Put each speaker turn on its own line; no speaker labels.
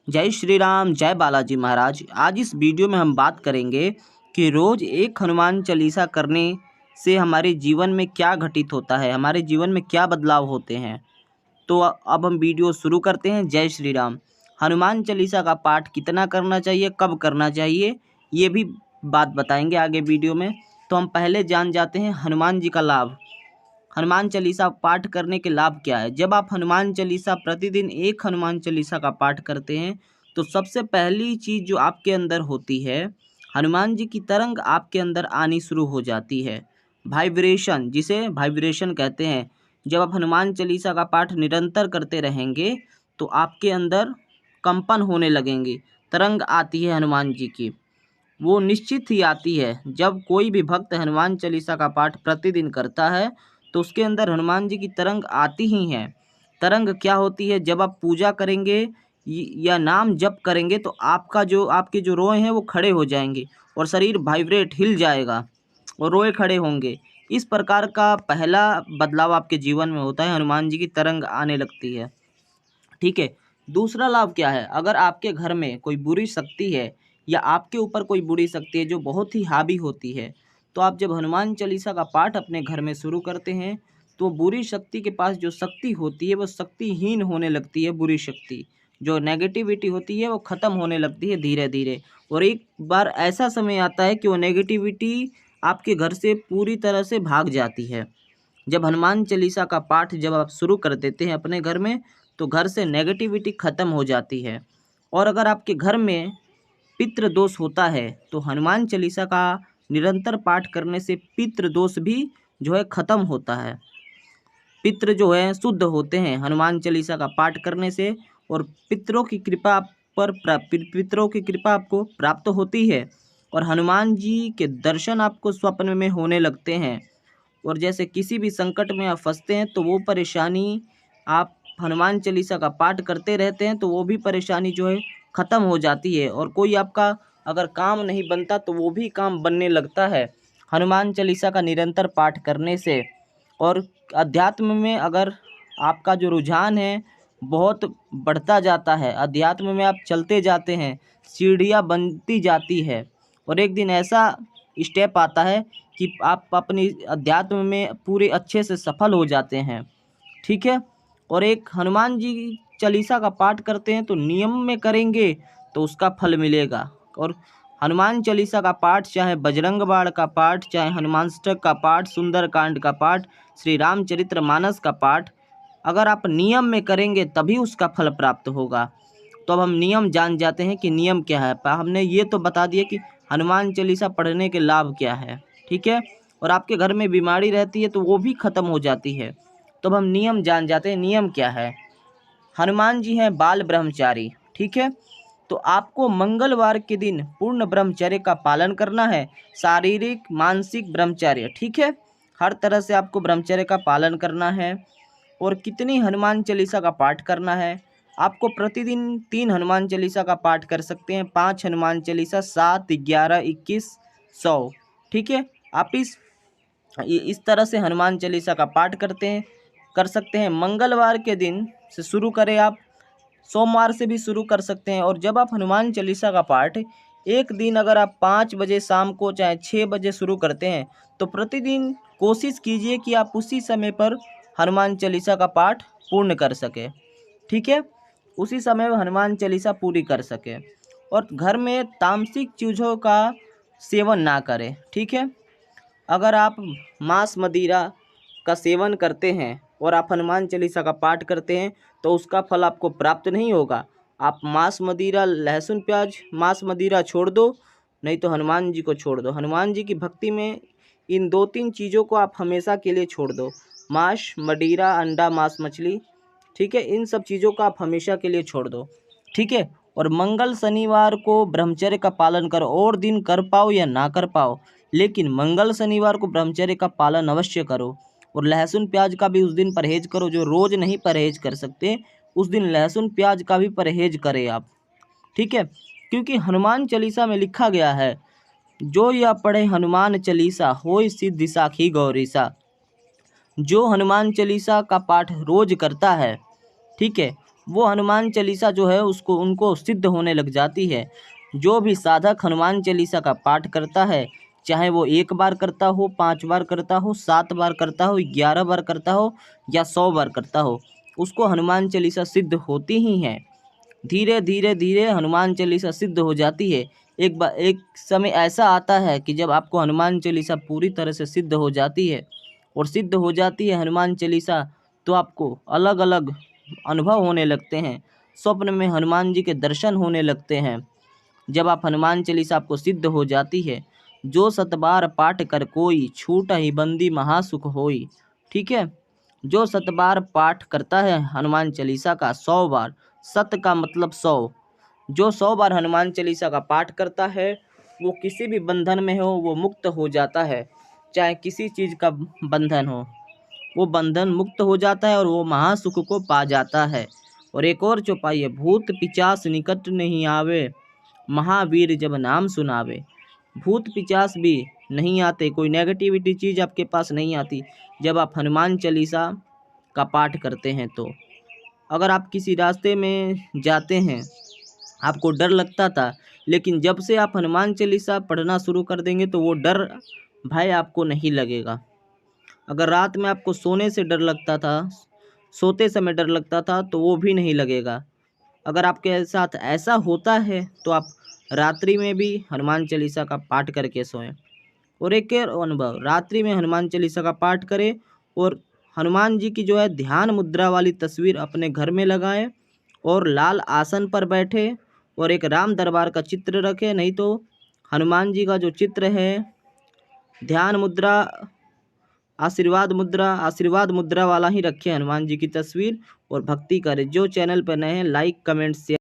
जय श्री राम, जय बालाजी महाराज। आज इस वीडियो में हम बात करेंगे कि रोज़ एक हनुमान चालीसा करने से हमारे जीवन में क्या घटित होता है, हमारे जीवन में क्या बदलाव होते हैं। तो अब हम वीडियो शुरू करते हैं। जय श्री राम। हनुमान चालीसा का पाठ कितना करना चाहिए, कब करना चाहिए, ये भी बात बताएंगे आगे वीडियो में। तो हम पहले जान जाते हैं हनुमान जी का लाभ। हनुमान चालीसा पाठ करने के लाभ क्या है। जब आप हनुमान चालीसा प्रतिदिन एक हनुमान चालीसा का पाठ करते हैं तो सबसे पहली चीज़ जो आपके अंदर होती है, हनुमान जी की तरंग आपके अंदर आनी शुरू हो जाती है। वाइब्रेशन, जिसे वाइब्रेशन कहते हैं। जब आप हनुमान चालीसा का पाठ निरंतर करते रहेंगे तो आपके अंदर कंपन होने लगेंगे, तरंग आती है हनुमान जी की, वो निश्चित ही आती है। जब कोई भी भक्त हनुमान चालीसा का पाठ प्रतिदिन करता है तो उसके अंदर हनुमान जी की तरंग आती ही है। तरंग क्या होती है, जब आप पूजा करेंगे या नाम जप करेंगे तो आपके जो रोए हैं वो खड़े हो जाएंगे और शरीर वाइब्रेट हिल जाएगा और रोए खड़े होंगे। इस प्रकार का पहला बदलाव आपके जीवन में होता है, हनुमान जी की तरंग आने लगती है। ठीक है। दूसरा लाभ क्या है, अगर आपके घर में कोई बुरी शक्ति है या आपके ऊपर कोई बुरी शक्ति है जो बहुत ही हावी होती है, तो आप जब हनुमान चालीसा का पाठ अपने घर में शुरू करते हैं तो बुरी शक्ति के पास जो शक्ति होती है वो शक्तिहीन होने लगती है। बुरी शक्ति, जो नेगेटिविटी होती है वो ख़त्म होने लगती है धीरे धीरे। और एक बार ऐसा समय आता है कि वो नेगेटिविटी आपके घर से पूरी तरह से भाग जाती है। जब हनुमान चालीसा का पाठ जब आप शुरू कर देते हैं अपने घर में तो घर से नेगेटिविटी ख़त्म हो जाती है। और अगर आपके घर में पितृ दोष होता है तो हनुमान चालीसा का निरंतर पाठ करने से पितृ दोष भी जो है ख़त्म होता है। पितृ जो है शुद्ध होते हैं हनुमान चालीसा का पाठ करने से, और पितरों की कृपा पितरों की कृपा आपको प्राप्त होती है और हनुमान जी के दर्शन आपको स्वप्न में होने लगते हैं। और जैसे किसी भी संकट में आप फंसते हैं तो वो परेशानी, आप हनुमान चालीसा का पाठ करते रहते हैं तो वो भी परेशानी जो है ख़त्म हो जाती है। और कोई आपका अगर काम नहीं बनता तो वो भी काम बनने लगता है हनुमान चालीसा का निरंतर पाठ करने से। और अध्यात्म में अगर आपका जो रुझान है बहुत बढ़ता जाता है, अध्यात्म में आप चलते जाते हैं, सीढ़ियाँ बनती जाती है और एक दिन ऐसा स्टेप आता है कि आप अपनी अध्यात्म में पूरे अच्छे से सफल हो जाते हैं। ठीक है। और एक हनुमान जी चालीसा का पाठ करते हैं तो नियम में करेंगे तो उसका फल मिलेगा। और हनुमान चालीसा का पाठ, चाहे बजरंग बाण का पाठ, चाहे हनुमाष्टक का पाठ, सुंदरकांड का पाठ, श्री रामचरितमानस का पाठ, अगर आप नियम में करेंगे तभी उसका फल प्राप्त होगा। तो अब हम नियम जान जाते हैं कि नियम क्या है। हमने ये तो बता दिया कि हनुमान चालीसा पढ़ने के लाभ क्या है। ठीक है। और आपके घर में बीमारी रहती है तो वो भी ख़त्म हो जाती है। तो अब हम नियम जान जाते हैं। नियम क्या है, हनुमान जी हैं बाल ब्रह्मचारी। ठीक है। तो आपको मंगलवार के दिन पूर्ण ब्रह्मचर्य का पालन करना है, शारीरिक मानसिक ब्रह्मचर्य। ठीक है। हर तरह से आपको ब्रह्मचर्य का पालन करना है। और कितनी हनुमान चालीसा का पाठ करना है, आपको प्रतिदिन 3 हनुमान चालीसा का पाठ कर सकते हैं, 5 हनुमान चालीसा, 7, 11, 21, 100। ठीक है। आप इस तरह से हनुमान चालीसा का पाठ कर सकते हैं। मंगलवार के दिन से शुरू करें, आप सोमवार से भी शुरू कर सकते हैं। और जब आप हनुमान चालीसा का पाठ एक दिन अगर आप 5 बजे शाम को चाहे 6 बजे शुरू करते हैं तो प्रतिदिन कोशिश कीजिए कि आप उसी समय पर हनुमान चालीसा का पाठ पूर्ण कर सकें। ठीक है। उसी समय में हनुमान चालीसा पूरी कर सकें। और घर में तामसिक चीज़ों का सेवन ना करें। ठीक है। अगर आप मांस मदिरा का सेवन करते हैं और आप हनुमान चालीसा का पाठ करते हैं तो उसका फल आपको प्राप्त नहीं होगा। आप मांस मदिरा, लहसुन प्याज, मांस मदिरा छोड़ दो, नहीं तो हनुमान जी को छोड़ दो। हनुमान जी की भक्ति में इन 2-3 चीज़ों को आप हमेशा के लिए छोड़ दो, मांस मदिरा, अंडा, मांस मछली। ठीक है। इन सब चीज़ों को आप हमेशा के लिए छोड़ दो। ठीक है। और मंगल शनिवार को ब्रह्मचर्य का पालन करो, और दिन कर पाओ या ना कर पाओ, लेकिन मंगल शनिवार को ब्रह्मचर्य का पालन अवश्य करो। और लहसुन प्याज का भी उस दिन परहेज करो, जो रोज़ नहीं परहेज कर सकते उस दिन लहसुन प्याज का भी परहेज करें आप। ठीक है। क्योंकि हनुमान चालीसा में लिखा गया है, जो यह पढ़े हनुमान चालीसा होय सिद्धि साखी गौरीसा। जो हनुमान चालीसा का पाठ रोज करता है, ठीक है, वो हनुमान चालीसा जो है उसको उनको सिद्ध होने लग जाती है। जो भी साधक हनुमान चालीसा का पाठ करता है, चाहे वो 1 बार करता हो, 5 बार करता हो, 7 बार करता हो, 11 बार करता हो या 100 बार करता हो, उसको हनुमान चालीसा सिद्ध होती ही है। धीरे धीरे धीरे हनुमान चालीसा सिद्ध हो जाती है। एक समय ऐसा आता है कि जब आपको हनुमान चालीसा पूरी तरह से सिद्ध हो जाती है और सिद्ध हो जाती है हनुमान चालीसा, तो आपको अलग अलग अनुभव होने लगते हैं। स्वप्न में हनुमान जी के दर्शन होने लगते हैं। जब आप हनुमान चालीसा आपको सिद्ध हो जाती है, जो 7 बार पाठ कर कोई, छूटहि बंदी महासुख होई। ठीक है, जो 7 बार पाठ करता है हनुमान चालीसा का 100 बार, सत का मतलब 100, जो 100 बार हनुमान चालीसा का पाठ करता है, वो किसी भी बंधन में हो वो मुक्त हो जाता है। चाहे किसी चीज़ का बंधन हो, वो बंधन मुक्त हो जाता है और वो महासुख को पा जाता है। और एक और चौपाई है, भूत पिचास निकट नहीं आवे, महावीर जब नाम सुनावे। भूत पिचास भी नहीं आते, कोई नेगेटिविटी चीज़ आपके पास नहीं आती जब आप हनुमान चालीसा का पाठ करते हैं। तो अगर आप किसी रास्ते में जाते हैं, आपको डर लगता था, लेकिन जब से आप हनुमान चालीसा पढ़ना शुरू कर देंगे तो वो डर भय आपको नहीं लगेगा। अगर रात में आपको सोने से डर लगता था, सोते समय डर लगता था, तो वो भी नहीं लगेगा। अगर आपके साथ ऐसा होता है तो आप रात्रि में भी हनुमान चालीसा का पाठ करके सोएं। और एक और अनुभव, रात्रि में हनुमान चालीसा का पाठ करें और हनुमान जी की जो है ध्यान मुद्रा वाली तस्वीर अपने घर में लगाएं और लाल आसन पर बैठे और एक राम दरबार का चित्र रखें, नहीं तो हनुमान जी का जो चित्र है ध्यान मुद्रा, आशीर्वाद मुद्रा वाला ही रखें हनुमान जी की तस्वीर और भक्ति करें। जो चैनल पर नए हैं, लाइक कमेंट शेयर